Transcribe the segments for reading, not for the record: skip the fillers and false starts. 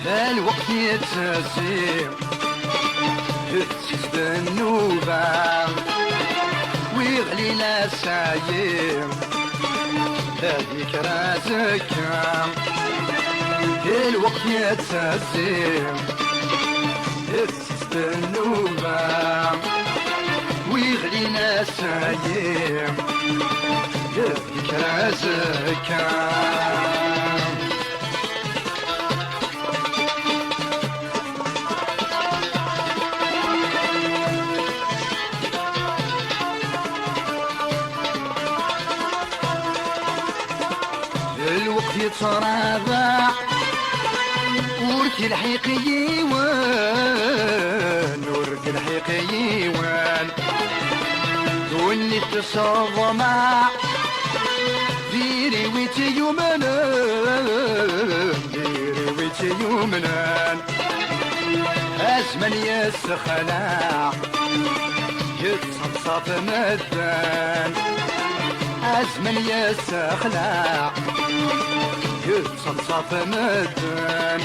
الوقت يتسير تسيس بالنوبة ويغلينا الساير هذيك راسك الوقت يتسير تسيس بالنوبة ويغلينا الساير هذيك راسك الوقت يتراضع ورك الحقيقي ورك الحقيقي دوني تصاب مع ديري ويتي يومنا ديري ويتي يومنا أزمن يسخنا يتصنصف مدان أزمن يسخنا يتصنصف مدان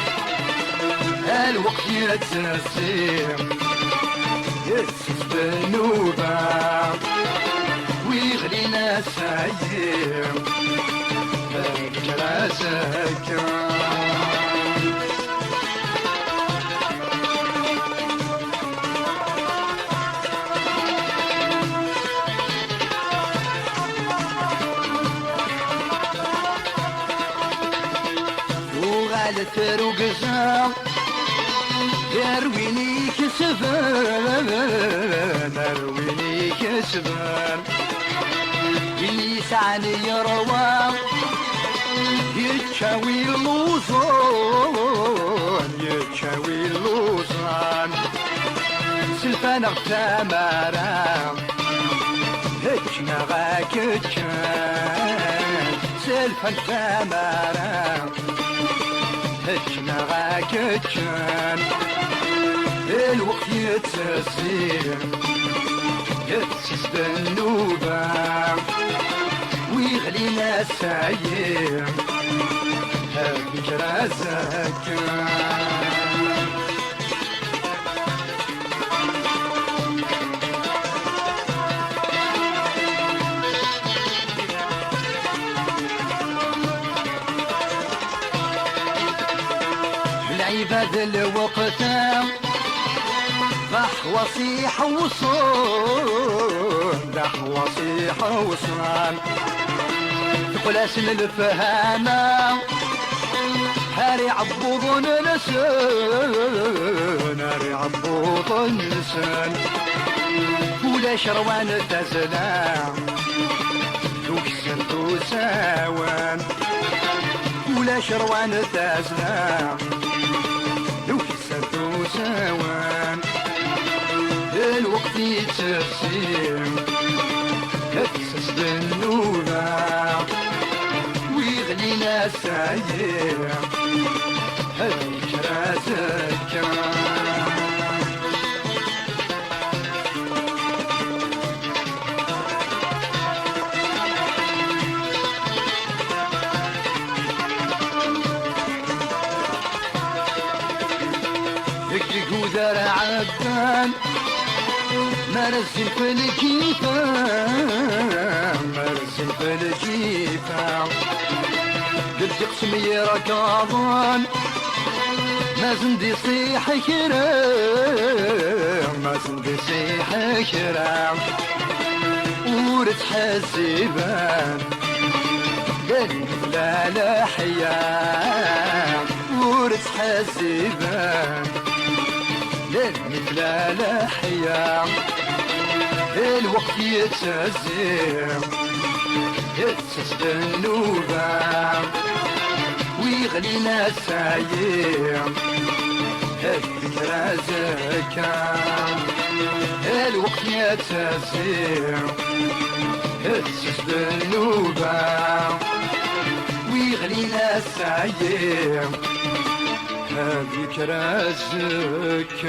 الوقت يتسير يتسيس بنوبة ويغلينا ساير هاك راسك الثروق زام يرويني كسبان يرويني كسبان اللي يسعني يروى يتشاوي اللوزان يتشاوي اللوزان سلفان اغتامارا هكنا غاكتشان سلفان اغتامارا هكنا غاكتشان الوقت يتسير يتسيس بالنوبة ويغلينا الساير هاك راسك العباد الوقت ضح وصيح وصون ضح وصيح وصون تقول اسم الفهامة هاري عبوض نسان هاري عبوض نسان ولا شروان تزلام توكسن توساوان ولا شروان تزلام سوان الوقت يتسير يتسس بالنوبة ويغلينا الساير هاك راسك قدر عبان مرسل في الكيفان مرسل في الكيفان قد يقسم يركضان ما زندي صيح كرام ما زندي صيح كرام ورد حسيبان قلب لا لحيان ورد حسيبان مثل الأحيام الوقت يتسير يتسس بالنوبة ويغلينا الساير هاك راسك الوقت يتسير يتسس بالنوبة ويغلينا الساير هذيك راسك